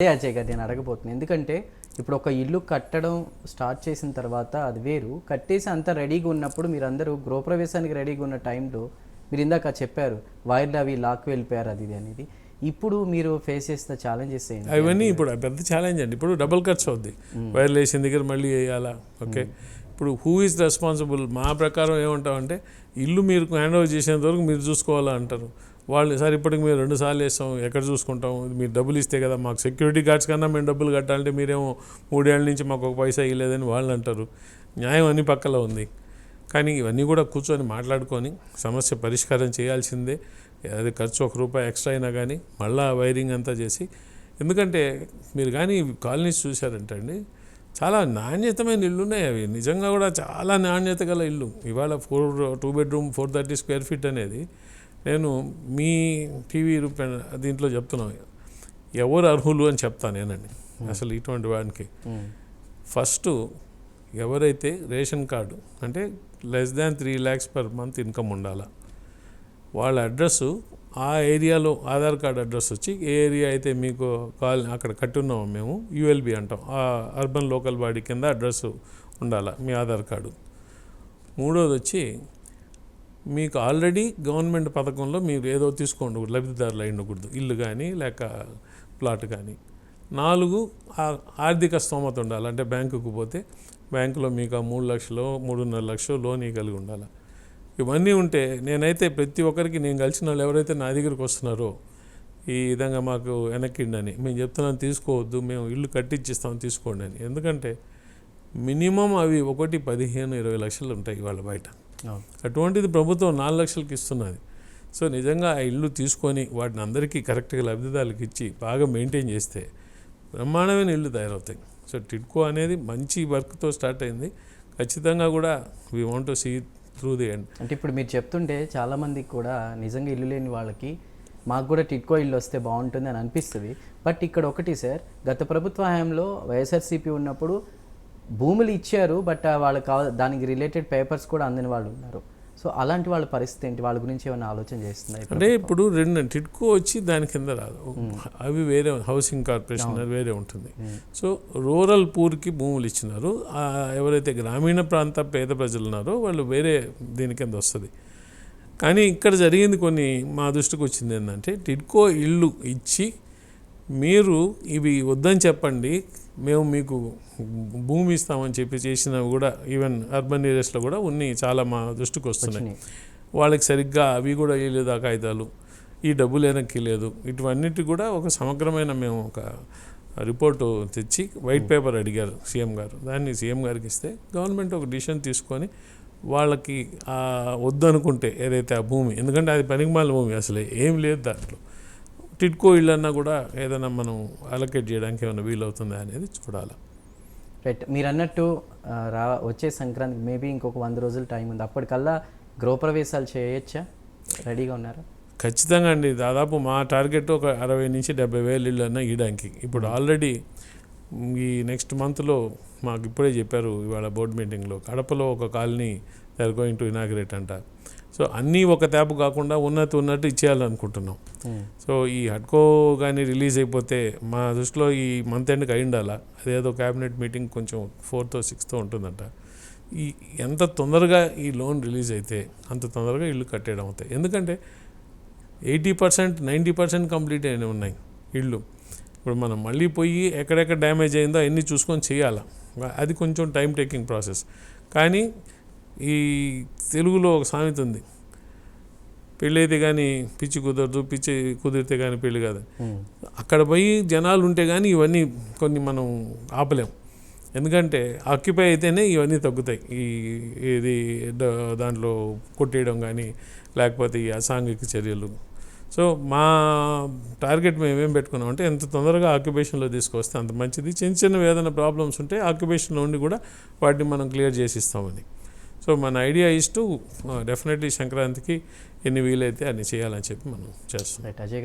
అజయ్ గారు నేను అడగబోతున్నాను. ఎందుకంటే ఇప్పుడు ఒక ఇల్లు కట్టడం స్టార్ట్ చేసిన తర్వాత అది వేరు, కట్టేసి అంతా రెడీగా ఉన్నప్పుడు మీరందరూ గృహప్రవేశానికి రెడీగా ఉన్న టైంలో మీరు ఇందాక చెప్పారు వైర్లు అవి లాక్కు వెళ్ళిపోయారు అది ఇది అనేది. ఇప్పుడు మీరు ఫేస్ చేసిన ఛాలెంజెస్ ఏంటి? అవన్నీ ఇప్పుడు పెద్ద ఛాలెంజ్ అండి. ఇప్పుడు డబుల్ ఖర్చు అవుద్ది, వైర్లు వేసిన దగ్గర మళ్ళీ వేయాలా. ఓకే, ఇప్పుడు హూ ఈజ్ రెస్పాన్సిబుల్? మా ప్రకారం ఏమంటామంటే ఇల్లు మీరు హ్యాండ్ ఓవర్ చేసేంత వరకు మీరు చూసుకోవాలా అంటారు వాళ్ళు. సార్ ఇప్పటికి మేము 2 సార్లు వేస్తాం, ఎక్కడ చూసుకుంటాం, మీరు డబ్బులు ఇస్తే కదా మాకు సెక్యూరిటీ గార్డ్స్ కన్నా మేము డబ్బులు కట్టాలంటే మీరేమో 3 ఏళ్ళ నుంచి మాకు 1 పైసా ఇవ్వలేదని వాళ్ళు అంటారు. న్యాయం అన్ని పక్కలో ఉంది. కానీ ఇవన్నీ కూడా కూర్చొని మాట్లాడుకొని సమస్య పరిష్కారం చేయాల్సిందే. అది ఖర్చు 1 రూపాయి ఎక్స్ట్రా అయినా కానీ మళ్ళీ వైరింగ్ అంతా చేసి, ఎందుకంటే మీరు కానీ కాలనీస్ చూశారంటే అండి చాలా నాణ్యతమైన ఇల్లు ఉన్నాయి. అవి నిజంగా కూడా చాలా నాణ్యత గల ఇల్లు. ఇవాళ 2 బెడ్రూమ్ 430 స్క్వేర్ ఫీట్ అనేది నేను మీ టీవీ దీంట్లో చెప్తున్నాను. ఎవరు అర్హులు అని చెప్తాను నేనండి అసలు ఇటువంటి వాడికి. ఫస్ట్ ఎవరైతే రేషన్ కార్డు అంటే less than 3 lakhs per month income ఉండాలా, వాళ్ళ అడ్రస్సు ఆ ఏరియాలో ఆధార్ కార్డు అడ్రస్ వచ్చి ఏ ఏరియా అయితే మీకు అక్కడ కట్టున్నామో మేము యూఎల్బి అంటాం, ఆ అర్బన్ లోకల్ బాడీ కింద అడ్రస్ ఉండాలా మీ ఆధార్ కార్డు. మూడోది వచ్చి మీకు ఆల్రెడీ గవర్నమెంట్ పథకంలో మీరు ఏదో తీసుకోండి, లబ్ధిదారులు అయి ఉండకూడదు, ఇల్లు కానీ లేక ప్లాట్ కానీ. 4 ఆర్థిక స్తోమత ఉండాలి. అంటే బ్యాంకుకు పోతే బ్యాంకులో మీకు 3 లక్షలు 3.5 లక్షలు లోన్ ఇవ్వగలిగి ఉండాలి. ఇవన్నీ ఉంటే నేనైతే ప్రతి ఒక్కరికి నేను కలిసిన వాళ్ళు ఎవరైతే నా దగ్గరికి వస్తున్నారో ఈ విధంగా మాకు వెనక్కిండని మేము చెప్తున్నాను, తీసుకోవద్దు, మేము ఇల్లు కట్టించిస్తాం తీసుకోండి అని. ఎందుకంటే మినిమం అవి 15-20 లక్షలు ఉంటాయి వాళ్ళ బయట. అటువంటిది ప్రభుత్వం 4 లక్షలకి ఇస్తున్నది. సో నిజంగా ఆ ఇల్లు తీసుకొని వాటిని అందరికీ కరెక్ట్గా లబ్ధిదారులకు ఇచ్చి బాగా మెయింటైన్ చేస్తే బ్రహ్మాండమైన ఇల్లు తయారవుతాయి. సో టిడ్కో అనేది మంచి వర్క్తో స్టార్ట్ అయింది. ఖచ్చితంగా కూడా we want to see through the end. అంటే ఇప్పుడు మీరు చెప్తుంటే చాలామందికి కూడా నిజంగా ఇల్లు లేని వాళ్ళకి మాకు కూడా టిడ్కో ఇల్లు వస్తే బాగుంటుంది అని అనిపిస్తుంది. బట్ ఇక్కడ ఒకటి సార్, గత ప్రభుత్వ హయాంలో వైఎస్ఆర్సీపీ ఉన్నప్పుడు భూములు ఇచ్చారు, బట్ వాళ్ళకి దానికి రిలేటెడ్ పేపర్స్ కూడా అందని వాళ్ళు ఉన్నారు. సో అలాంటి వాళ్ళ పరిస్థితి ఏంటి? వాళ్ళ గురించి ఏమైనా ఆలోచన చేస్తున్నారు? అంటే ఇప్పుడు 2 టిడ్కో వచ్చి దాని కింద రాదు, అవి వేరే హౌసింగ్ కార్పొరేషన్ వేరే ఉంటుంది. సో రూరల్ పూర్కి భూములు ఇచ్చినారు, ఎవరైతే గ్రామీణ ప్రాంత పేద ప్రజలు ఉన్నారో వాళ్ళు వేరే దీని కింద వస్తుంది. కానీ ఇక్కడ జరిగింది కొన్ని మా దృష్టికి వచ్చింది ఏంటంటే టిడ్కో ఇల్లు ఇచ్చి మీరు ఇవి వద్దని చెప్పండి, మేము మీకు భూమి ఇస్తామని చెప్పి చేసినవి కూడా ఈవెన్ అర్బన్ ఏరియాస్లో కూడా ఉన్నాయి, చాలా మా దృష్టికి వస్తున్నాయి. వాళ్ళకి సరిగ్గా అవి కూడా వేయలేదు, ఆ కాగితాలు, ఈ డబ్బులు వెనక్కి లేదు. ఇటువన్నిటి కూడా ఒక సమగ్రమైన మేము ఒక రిపోర్టు తెచ్చి వైట్ పేపర్ అడిగారు సీఎం గారు. దాన్ని సీఎం గారికి ఇస్తే గవర్నమెంట్ ఒక డిసిషన్ తీసుకొని వాళ్ళకి వద్దనుకుంటే ఏదైతే ఆ భూమి, ఎందుకంటే అది పనికిమాలిన భూమి, అసలు ఏం లేదు దాంట్లో, టిడ్కో ఇళ్ళన్నా కూడా ఏదైనా మనం అలొకేట్ చేయడానికి ఏమైనా వీలవుతుందా అనేది చూడాలి. రైట్, మీరు అన్నట్టు వచ్చే సంక్రాంతికి మేబీ ఇంకొక 100 రోజులు టైం ఉంది, అప్పటికల్లా గృహప్రవేశాలు చేయొచ్చా? రెడీగా ఉన్నారా? ఖచ్చితంగా అండి. దాదాపు మా టార్గెట్ ఒక 60,000-70,000 ఇళ్ళు అన్నా ఇవ్వడానికి. ఇప్పుడు ఆల్రెడీ ఈ నెక్స్ట్ మంత్లో మాకు ఇప్పుడే చెప్పారు ఇవాళ బోర్డు మీటింగ్లో, కడపలో ఒక colony they are going to inaugurate అంట. సో అన్నీ ఒక ట్యాప్ కాకుండా ఉన్నట్టు ఇచ్చేయాలనుకుంటున్నాం. సో ఈ హడ్కో కానీ రిలీజ్ అయిపోతే మా దృష్టిలో ఈ మంత్ ఎండ్కి అయి ఉండాలా. అదేదో క్యాబినెట్ మీటింగ్ కొంచెం 4th or 6th ఉంటుందంట. ఎంత తొందరగా ఈ లోన్ రిలీజ్ అయితే అంత తొందరగా ఇల్లు కట్టేయడం అవుతాయి. ఎందుకంటే 80% 90% కంప్లీట్ అయిన ఉన్నాయి ఇళ్ళు. ఇప్పుడు మనం మళ్ళీ పోయి ఎక్కడెక్కడ డ్యామేజ్ అయిందో అవన్నీ చూసుకొని చేయాలా, అది కొంచెం టైం టేకింగ్ ప్రాసెస్. కానీ ఈ తెలుగులో ఒక సామెత ఉంది, పెళ్ళి అయితే కానీ పిచ్చి కుదరదు, పిచ్చి కుదిరితే కానీ పెళ్ళి కాదు. అక్కడ పోయి జనాలు ఉంటే కానీ ఇవన్నీ కొన్ని మనం ఆపలేం. ఎందుకంటే ఆక్యుపై అయితేనే ఇవన్నీ తగ్గుతాయి. ఇది దాంట్లో కొట్టేయడం కానీ లేకపోతే ఈ అసాంఘిక చర్యలు. సో మా టార్గెట్ మేము ఏం పెట్టుకున్నామంటే ఎంత తొందరగా ఆక్యుపేషన్లో తీసుకొస్తే అంత మంచిది. చిన్న ఏదైనా ప్రాబ్లమ్స్ ఉంటే ఆక్యుపేషన్లో ఉండి కూడా వాటిని మనం క్లియర్ చేసి ఇస్తామని. సో మన ఐడియా ఇస్ టు డెఫినెట్లీ సంక్రాంతికి ఎన్ని వీలైతే అన్ని చేయాలని చెప్పి మనం చేస్తాం.